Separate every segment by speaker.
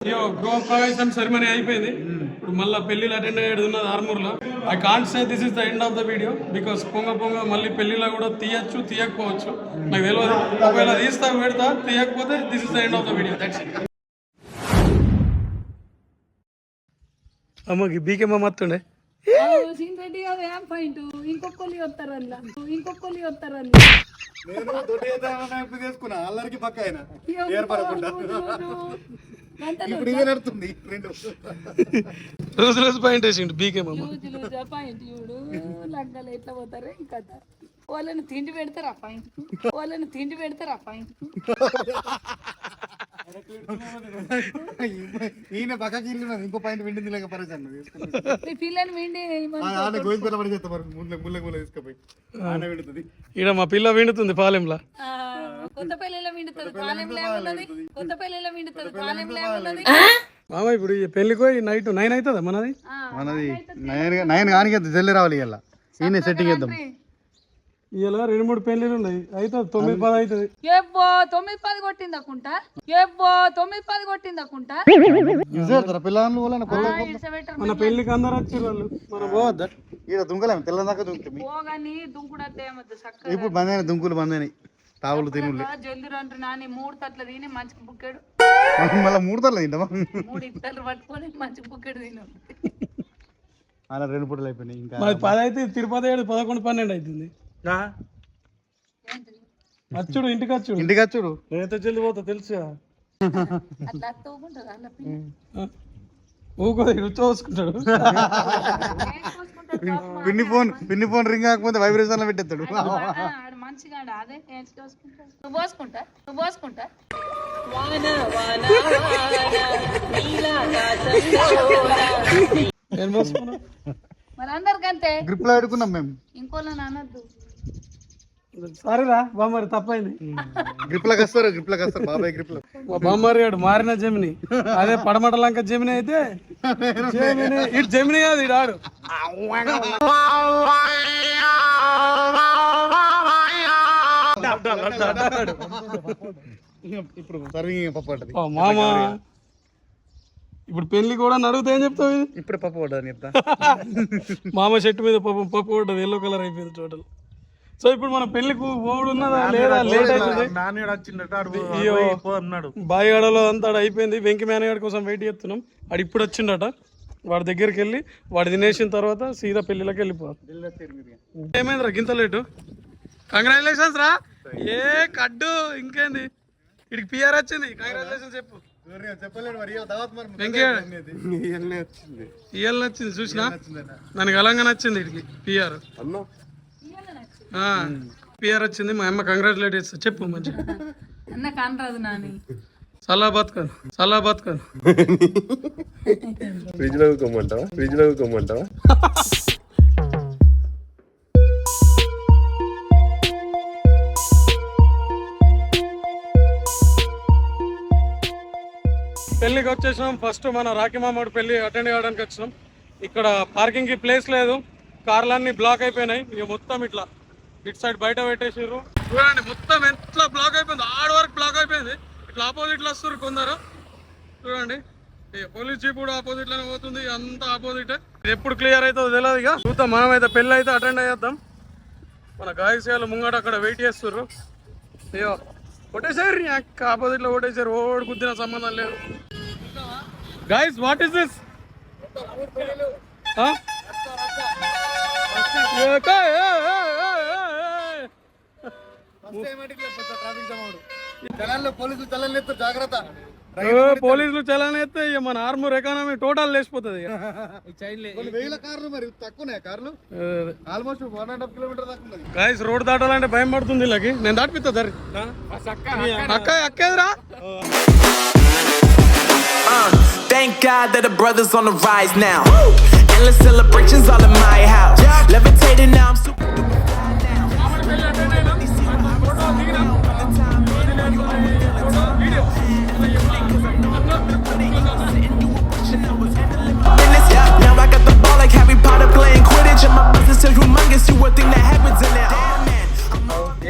Speaker 1: గృహప్రవేశం సెరమనీ అయిపోయింది. ఇప్పుడు మళ్ళీ పెళ్లిలో అటెండ్ అయ్యేది ఉన్నది ఆర్మూర్లో. I can't say this is the end of the video because పొంగ మళ్ళీ పెళ్లిలో కూడా తీయచ్చు తీయకపోవచ్చు నాకు తెలియదు. ఒకవేళ తీస్తా పెడతా, తీయకపోతే this is the end of the video. That's it. అమ్మకి బీకే మా మత్తుండే
Speaker 2: ఇంకొకళ్ళు వస్తారని
Speaker 3: తీసుకున్నా అల్లరికి పక్క ఆయన ఏర్పడకుండా ఇప్పుడు ఇదే నడుతుంది.
Speaker 1: రోజు పాయింట్ వేసిండు బీకే మామ.
Speaker 2: పాయింట్ చూడు లగ్గాలు ఎట్లా పోతారు ఇంకా వాళ్ళని తిండి పెడతారు ఆ పాయింట్
Speaker 3: ఈయన పక్కకి వెళ్ళినది ఇంకో పాయింట్ విండింది లేక పరిచయం
Speaker 2: పిల్లని విండి
Speaker 3: గోవింద పడి చేస్తారు ముళ్ళ తీసుకుపోయి ఆన విండుతుంది.
Speaker 1: ఈడ మా పిల్ల విండుతుంది పాలెంలా.
Speaker 2: కొత్తపల్లిలో విండుతుంది పాలెంలో
Speaker 1: మామ ఇప్పుడు ఈ పెళ్లికో నైట్ 9 అవుతుందా మనది
Speaker 3: 9 కానీ జల్లి రావాలి ఇలా ఈయన సెట్టింగ్ చేద్దాం.
Speaker 1: ఇలా 2-3 పెళ్లిలు ఉన్నాయి. అయితే 9-10 అవుతుంది.
Speaker 2: 9-10 కొట్టిందకుంటా
Speaker 3: పిల్లలు
Speaker 1: మన పెళ్లికి అందరు వచ్చారు వాళ్ళు. మనం పోవద్దా?
Speaker 3: ఇక్కడ దుంకలేము తెల్ల దాకా దుంకుతుంది. ఇప్పుడు బందైన దుంకులు బందైనాయి తావులు తినులు
Speaker 2: జల్ది రండి నాని 3 తట్ల తిని మంచిగా బుక్కాడు.
Speaker 3: మళ్ళీ 3 తట్ల తింటామా?
Speaker 2: 3 ఇత్తలు పట్టుకొని మంచిగా బుక్కాడు తిను.
Speaker 3: అలా 2 పూటలు అయిపోయినాయి. ఇంకా
Speaker 1: 10 అయితే తిరుపతి 11-12 అవుతుంది. అచ్చుడు ఇంటికి వచ్చుడు నేనైతే జల్ది పోతా తెలుసు. ఊకోది చూసుకుంటాడు.
Speaker 3: పిన్ని ఫోన్ రింగ్ కాకపోతే వైబ్రేషన్ లో పెట్టేస్తాడు.
Speaker 2: అందరికంతే
Speaker 3: గ్రిప్ లో పెట్టుకున్నాం మేము.
Speaker 2: ఇంకోళ్ళ అనద్దు.
Speaker 1: సరేరా బామ్మరి తప్పైంది.
Speaker 3: గ్రిప్ లకు వస్తారు బాబాయ్ గ్రిప్ లో.
Speaker 1: బామ్మరి గాడు మారిన జమిని. అదే పడమట లంక జమిని అయితే ఇటు జమిని కాదు ఇటు ఆడు.
Speaker 3: ఇప్పుడు సర్వింగ్ పప్పు పడ్డది
Speaker 1: మామ. ఇప్పుడు పెళ్లి కూడా నడుగుతా ఏం చెప్తావు?
Speaker 3: ఇప్పుడే పప్పు పడ్డది చెప్తా.
Speaker 1: మామ చెట్టు మీద పప్పు పడ్డది. ఎల్లో కలర్ అయిపోయింది టోటల్. సో ఇప్పుడు మన పెళ్లికి ఓడు ఉన్నదా లేదా? లేట్ అవుతుంది. బాయిగడలో అంతా అయిపోయింది. వెంకి మేనగాడి కోసం వెయిట్ చేస్తున్నాం. వాడు ఇప్పుడు వచ్చిండట. వాడి దగ్గరికి వెళ్ళి వాడు తినేసిన తర్వాత సీదా పెళ్లిలోకి వెళ్ళిపోవాలి. ఏమైందిరా గింత లేటు? కంగ్రాచులేషన్స్ రా. ఏ కడ్డు ఇంకేంది ఇడికి పిఆర్ వచ్చింది. కంగ్రాచులేషన్స్ చెప్పు. ఇవాళ నచ్చింది చూసినా నాకు అలాగా నచ్చింది. ఇడికి పిఆర్ వచ్చింది. మా అమ్మ కంగ్రాచులేట్ చేస్తా చెప్పు మంచిగా. సలా బతుకాను
Speaker 4: ఫ్రిడ్జ్ లో కొమ్మంటావా?
Speaker 1: పెళ్లికి వచ్చేసినాం. ఫస్ట్ మన రాఖీ మామూడు పెళ్లి అటెండ్ కావడానికి వచ్చినాం. ఇక్కడ పార్కింగ్ కి ప్లేస్ లేదు. కార్లన్నీ బ్లాక్ అయిపోయినాయి. ఇక మొత్తం ఇట్లా ఇటు సైడ్ బయట పెట్టేసారు. చూడండి మొత్తం ఎట్లా బ్లాక్ అయిపోయింది. ఆడ వరకు బ్లాక్ అయిపోయింది. ఇట్లా ఆపోజిట్ లో వస్తారు కొందరు. చూడండి పోలీస్ జీప్ కూడా ఆపోజిట్ లోనే పోతుంది. అంతా ఆపోజిట్. ఇది ఎప్పుడు క్లియర్ అవుతుందో తెలియదు. ఇక చూద్దాం. మనమైతే పెళ్లి అయితే అటెండ్ అయ్యేద్దాం. మన గాయసేలు ముంగట అక్కడ వెయిట్ చేస్తారు. అయ్యో కొట్టేసారు అక్క ఆపోజిట్ లో కొట్టేసారు. ఓడి గుద్దిన సంబంధం లేదు. Guys what is this? పోలీసులు చలాన్ ఎత్తే మన ఆర్మూర్ ఎకానమీ టోటల్ లేచిపోతుంది. గాయస్ రోడ్ దాటాలంటే భయం పడుతుంది. ఇలాకి నేను దాటిపిస్తా సరే. అక్కేదిరా.
Speaker 5: Thank God that the brothers on the rise now. Endless celebrations all in my house. Levitating now, I'm super duper fly now. Now I got the ball like Harry Potter playing Quidditch, and my business is humongous. You would think that happens in there.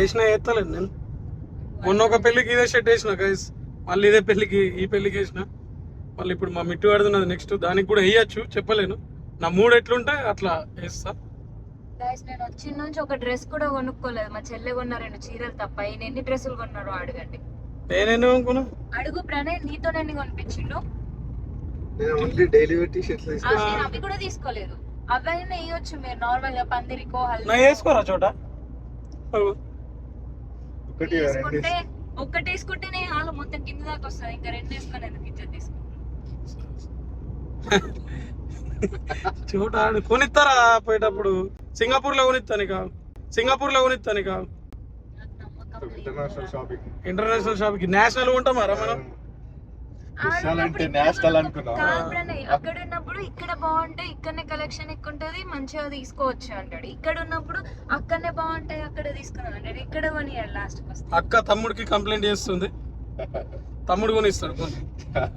Speaker 1: వేసిన ఎత్తలేదు నేను. మొన్న ఒక పెళ్లికి ఇదే shirt వేసిన guys. మళ్ళీ ఇదే పెళ్లికి ఈ పెళ్లికి వేసిన. మళ్ళీ ఇప్పుడు మా మిట్టు ఆడుతున్నది నెక్స్ట్, దానికి కూడా వేయచ్చు, చెప్పలేను. నా మూడు ఎట్లుంటే అట్లా వేస్తా.
Speaker 6: గైస్ నేను వచ్చిన నుంచి ఒక డ్రెస్ కూడా కొనుక్కోలేదు. మా చెల్లె కొన్న 2 చీరలు తప్ప. ఈయన ఎన్ని డ్రెస్సులు కొన్నారో అడగండి.
Speaker 1: నేనేమో అనుకున్నా,
Speaker 6: అడుగు ప్రణయ్, నీతో ఎన్ని కొనిపించిండు?
Speaker 3: ఓన్లీ డైలీ వేర్ టీ-షర్ట్స్
Speaker 6: నేను అవి కూడా తీసుకోలేదు. అవన్నీ వేయొచ్చు మీరు నార్మల్ గా పందిరికో
Speaker 1: నా వేసుకోరా చోట.
Speaker 3: ఒకటి
Speaker 6: తీసుకుంటే ఒక్కటి వేసుకుంటేనే హాల్ మొత్తం కింద దాకా వస్తుంది. ఇంకా 2 వేసుకొని ఎందుకు ఇచ్చేది తీసుకుంటా.
Speaker 1: చోట కొనిస్తారా పోయేటప్పుడు? సింగపూర్ లో కొనిస్తాను కాదు.
Speaker 3: International shopping,
Speaker 1: international shopping national ఉంటామారా మనం?
Speaker 3: అంటే నేషనల్ అనుకున్నాం.
Speaker 6: అక్కడ ఉన్నప్పుడు ఇక్కడ బాగుంటాయి, ఇక్కడనే కలెక్షన్ ఎక్కువ ఉంటది, మంచిగా తీసుకోవచ్చు అంటాడు. ఇక్కడ ఉన్నప్పుడు అక్కడనే బాగుంటాయి, అక్కడ తీసుకున్నాను అంటాడు. ఇక్కడ కొని లాస్ట్
Speaker 1: అక్క తమ్ముడికి కంప్లైంట్ చేస్తుంది, తమ్ముడు కొనిస్తాడు కొని.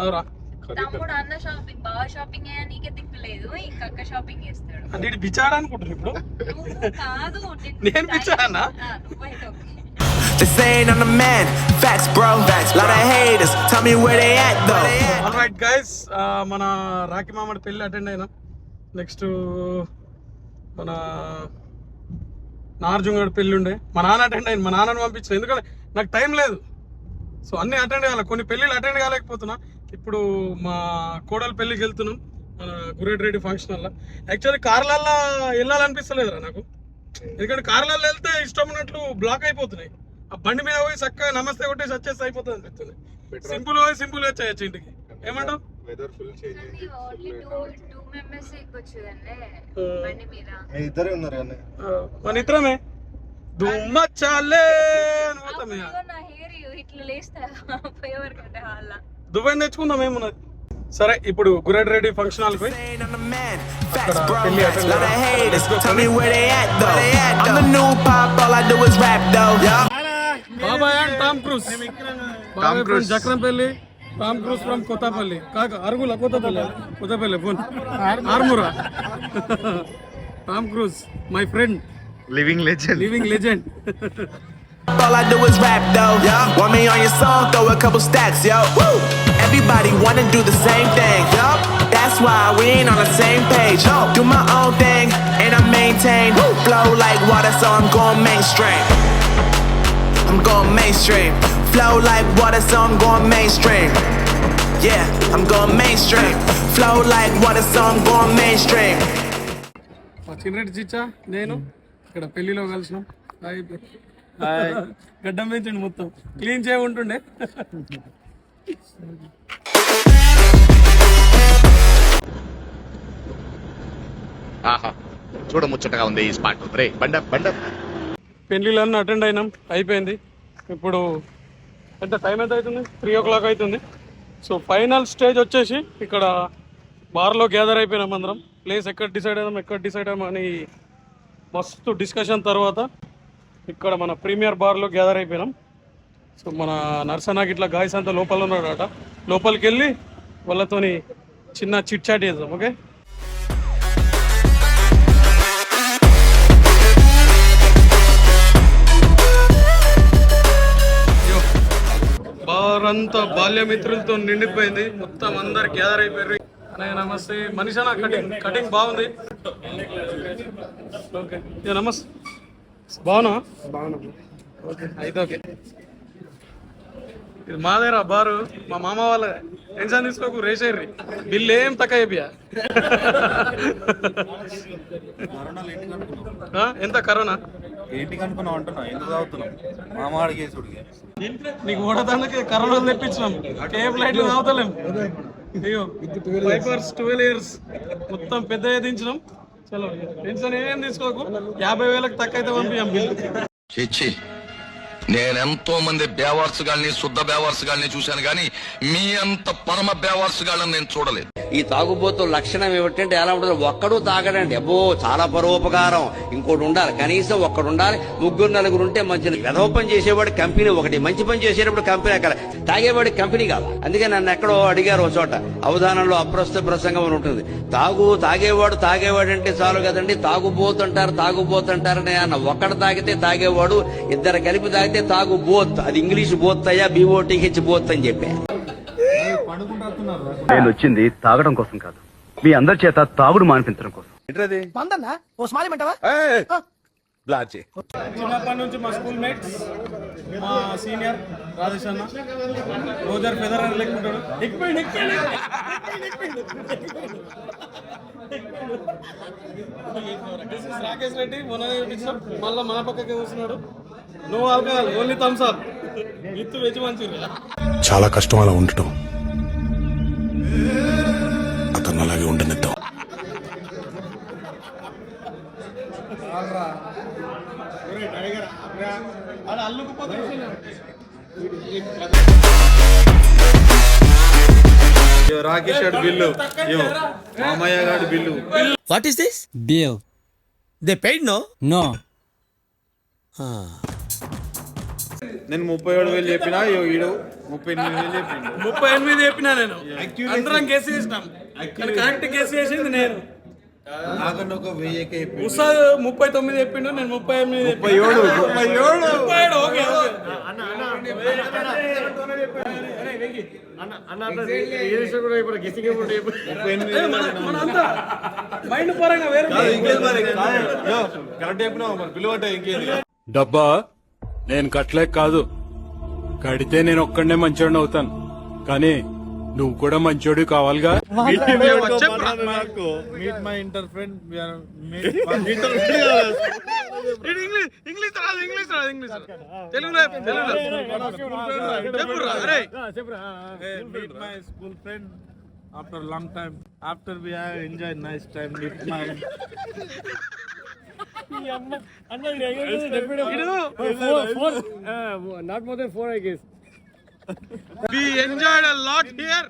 Speaker 1: అవురా?
Speaker 6: తమ్ముడు అన్న షాపింగ్ బాగా షాపింగ్ నీకే తిప్పలేదు, ఇంకా అక్క షాపింగ్ చేస్తాడు.
Speaker 1: అంటే ఇటు బిచాడా అనుకుంటున్నా ఇప్పుడు.
Speaker 6: నువ్వు కాదు,
Speaker 1: నేను బిచాడనా?
Speaker 6: నువ్వైతే okay.
Speaker 5: They saying I'm the man. Facts, bro. Lot of haters. Tell me where they at, though.
Speaker 1: Alright guys, మన రాఖీ మామడి పెళ్ళి అటెండ్ అయినా. నెక్స్ట్ మన నార్జుంగడ్ పెళ్ళి ఉండే, మా నాన్న అటెండ్ అయింది. మా నాన్నని పంపించాను, ఎందుకంటే నాకు టైం లేదు. సో అన్ని అటెండ్ కావాలి, కొన్ని పెళ్ళిళ్ళు అటెండ్ కాలేకపోతున్నా. ఇప్పుడు మా కోడలు పెళ్ళికి వెళ్తున్నాం, మన గురేటిరెడ్డి ఫంక్షన్ వల్ల. యాక్చువల్లీ కార్లల్లో వెళ్ళాలనిపిస్తలేదురా నాకు, ఎందుకంటే కార్లలో వెళ్తే ఇష్టం ఉన్నట్లు బ్లాక్ అయిపోతున్నాయి. ఆ బండి మీద పోయి చక్కగా నమస్తే కొట్టేసి వచ్చేసి అయిపోతుంది అనిపిస్తుంది. సింపుల్ పోయి సింపుల్ వచ్చేయచ్చు ఇంటికి. ఏమంటావు?
Speaker 3: వెదర్ ఫుల్ చేంజ్ అయింది.
Speaker 6: ఓన్లీ 2 మెంబర్స్ ఎక్కొచ్చుదండి బండి మీద.
Speaker 3: మీ ఇద్దరే ఉన్నారు అన్న.
Speaker 1: మన ఇద్దరమే దుమ్మచ్చాలే అని పోతాం.
Speaker 6: నా హెయిర్ ఇట్లా లేస్తా పోయేవారికంటే హాల్
Speaker 1: దుబాయ్ తెచ్చుకుందాం, ఏమున్నది. సరే, ఇప్పుడు గురేటిరెడ్డి ఫంక్షన్ హాల్ పోయి
Speaker 5: Saying I'm the man.
Speaker 1: అక్కడ
Speaker 5: Facts, bro.
Speaker 1: పెళ్లి attend
Speaker 5: Lot of haters. Tell me where they at, though. I'm the new pop. All I do is rap, though.
Speaker 1: బాబాయ్ అండ్ టామ్ క్రూజ్. బాబాయ్ from Jakrampalli, Tom Cruise from Kothapalli. కాక అరుగుల కొత్తపల్లి ఫోన్ ఆర్మురా. Tom Cruise my friend,
Speaker 3: living legend.
Speaker 5: All I do is rap, though. Want me on your song? Throw a couple stacks, yo. Woo! Everybody wanna do the same thing. That's why we ain't on the same page. Do my own thing and I maintain. Flow like water, so I'm going mainstream. I'm going mainstream. Flow like water, so I'm going mainstream. Yeah, I'm going mainstream. Flow like water, so I'm going mainstream.
Speaker 1: మా చిన్నరెడ్డి చిచ్చా నేను ఇక్కడ పెళ్లిలో కలిసినాం. గడ్డం పెంచండి, మొత్తం clean చేయ ఉంటుండే.
Speaker 7: ఆహా, చూడ ముచ్చటగా ఉంది ఈ స్పాట్. రే బండ
Speaker 1: పెళ్లిళ్ళన్నీ అటెండ్ అయినాం, అయిపోయింది. ఇప్పుడు ఎంత టైం ఎంత అవుతుంది? 3 o'clock అవుతుంది. సో ఫైనల్ స్టేజ్ వచ్చేసి ఇక్కడ బార్లో గ్యాదర్ అయిపోయినాం అందరం. ప్లేస్ ఎక్కడ డిసైడ్ అయ్యాం అని మస్తు డిస్కషన్ తర్వాత ఇక్కడ మన ప్రీమియర్ బార్లో గ్యాదర్ అయిపోయినాం. సో మన నర్సనాకి ఇట్లా గాయస్ అంతా లోపల ఉన్నాడట, లోపలికి వెళ్ళి వాళ్ళతోని చిన్న చిట్ చాట్ చేద్దాం. ఓకే, బార్ అంతా బాల్యమిత్రులతో నిండిపోయింది, మొత్తం అందరు గ్యాదర్ అయిపోయారు. అన్నయ్య నమస్తే. మనిషినా కటింగ్ బాగుంది. ఓకే, నమస్తే. బాగున్నా? ఓకే, అయితే ఓకే. ఇది మాదేరా బారు, మా మామ వాళ్ళ. టెన్షన్ తీసుకోకు, రేసేర్రి బిల్లు ఏం తక్కువ అయిపోయా. ఎంత కరోనా
Speaker 3: ఏంటికి అనుకున్నావు అంటున్నా, ఎందుకు తాగుతున్నాం? మామాడి కేసుడికి
Speaker 1: నీకు ఓడదానికి కరోనా తెప్పించినాం, ఏ ఫ్లైట్లు తాగుతలేం. అయ్యో 5 years 12 years మొత్తం పెద్ద దించినాం. చలో, టెన్షన్ ఏం తీసుకోకు, 50,000కి తక్కువ అయితే పంపించాం బిల్లు.
Speaker 8: నేనెంతో మంది బేవార్సుగాల్ని శుద్ధ బేవార్సుగాల్ని చూశాను గాని మీ అంత పరమ బేవార్సుగాళ్ళని నేను చూడలేదు.
Speaker 9: ఈ తాగుబోతు లక్షణం ఏమిటంటే ఎలా ఉంటుంది? ఒక్కడు తాగడండి, అబ్బో చాలా పరోపకారం. ఇంకోటి ఉండాలి, కనీసం ఒక్కడు ఉండాలి. 3-4 ఉంటే మంచిది. వెధోపం చేసేవాడు కంపెనీ ఒకటి, మంచి పని చేసేటప్పుడు కంపెనీ అక్కడ, తాగేవాడి కంపెనీ కాదు. అందుకే నన్ను ఎక్కడో అడిగారు ఒక చోట, అవధానంలో అప్రస్తుత ప్రసంగం అని ఉంటుంది. తాగేవాడు అంటే చాలు కదండి, తాగుబోతుంటారని అన్న. ఒక్కడు తాగితే తాగేవాడు, ఇద్దరు కలిపి తాగితే తాగుబోత్. అది ఇంగ్లీష్ బోత్ అయ్యా, BOTH బోత్ అని చెప్పా.
Speaker 10: నేను వచ్చింది తాగడం కోసం కాదు, మీ అందరి చేత తాగుడు మానిపించడం కోసం.
Speaker 1: చిన్నప్పటి నుంచి మా స్కూల్ మేట్స్, మా సీనియర్ రాజేష్ అన్న రోజర్ ఫెదరర్ లేకుంటాడు. రాకేష్ రెడ్డి మొన్న చూపించాం, మళ్ళీ మన పక్కకే కూర్చున్నాడు. No alcohol, only Thums Up with veg Manchurian.
Speaker 8: చాలా కష్టం అలా ఉండటం, అతను అలాగే ఉండనిద్దాం.
Speaker 3: రాకేష్ గారి బిల్లు, మామయ్య గారి bill.
Speaker 11: What is this? Bill. They paid, no? No.
Speaker 3: నేను 37,000 చెప్పినా, ఈడు 38,000 చెప్పిండు.
Speaker 1: 38 చెప్పినా నేను. అందరం గెస్ చేసినాం, కరెక్ట్ గెస్ చేసింది నేను.
Speaker 3: నాకన్నా ఒక 1000 చెప్పిండు.
Speaker 1: ఉస్తాద్ 39 చెప్పిండు, నేను 38 37. ఓకే మైండ్ పరంగా వేరే
Speaker 3: కరెక్ట్ చెప్పినా మరి బిల్లు అంటే ఇంకేంది.
Speaker 12: డబ్బా నేను కట్టలేక కాదు, కడితే నేను ఒక్కడనే మంచోడిని అవుతాను, కానీ నువ్వు కూడా మంచోడు కావాలిగా.
Speaker 3: Meet my inter friend.
Speaker 1: English తెలుగులో
Speaker 3: Meet my school friend after long time. After we have enjoyed nice time with my.
Speaker 1: Not more than 4, I guess. We enjoyed a lot here.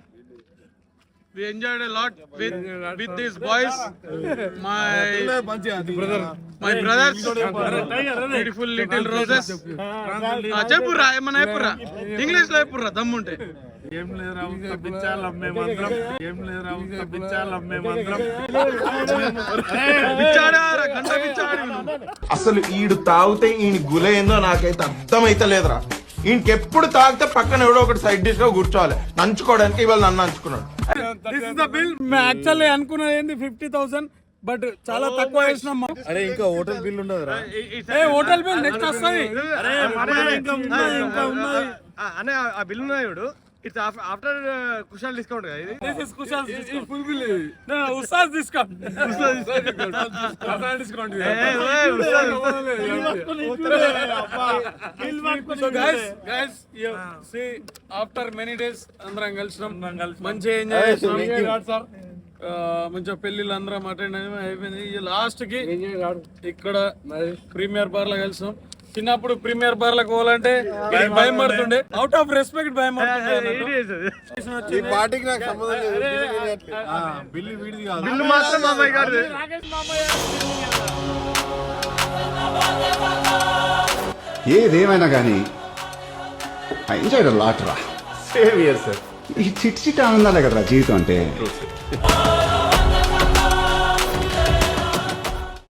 Speaker 1: We enjoyed a lot with these boys. My brothers, beautiful little roses. చెప్పురా ఏమన్నా చెప్పురా, English లో చెప్పురా దమ్ముంటే.
Speaker 3: ఏం లేదురా, పిచ్చాలం మేమందరం. ఏం లేదురా, పిచ్చాలం మేమందరం.
Speaker 1: పిచ్చాడారా, గంట పిచ్చాడు.
Speaker 11: అసలు ఈడు తాగితే ఈయన గులేందో నాకైతే అర్థమైతే లేదురా. ఈయనకెప్పుడు తాగితే పక్కన ఎవడో ఒకటి సైడ్ డిష్ లో కూర్చోవాలి నంచుకోవడానికి. ఇవాళ నన్ను నంచుకున్నాడు.
Speaker 1: This is the bill. Actually అనుకున్నది ఏంది 50,000, బట్ చాలా తక్కువ వేసినాం.
Speaker 3: అరే ఇంకా హోటల్ బిల్ ఉండదురా.
Speaker 1: హోటల్ బిల్ నెక్స్ట్ వస్తుంది.
Speaker 3: అనే ఆ బిల్ ఉన్నది చూడు. ఇట్స్ ఆఫ్టర్ కుషాల్ డిస్కౌంట్ కదా ఇది.
Speaker 1: This is Kushal full bill. No Ustad discount. Discount. So guys see after many days అందరం కలిసినాం, మంచిగా ఎంజాయ్ చేసినాం. మంచిగా పెళ్లిళ్ళు అందరం అటెండ్ అయిపోయింది. లాస్ట్ కి ఇక్కడ ప్రీమియర్ బార్ లో కలిసాం. చిన్నప్పుడు ప్రీమియర్ బార్ లకు పోవాలంటే భయం పడుతుండే, అవుట్ ఆఫ్ రెస్పెక్ట్ భయం పడుతుండే.
Speaker 3: పార్టీకి నాకు సంబంధం లేదు. బిల్లు వీడిది కాదు, బిల్లు మాత్రం మామయ్య గారిది.
Speaker 13: ఏదేమైనా కానీ ఎంజాయ్ లాట్ రా.
Speaker 3: Same year sir.
Speaker 13: ఈ చిట్ చిట్ ఆనందాలే కదరా జీవితం అంటే.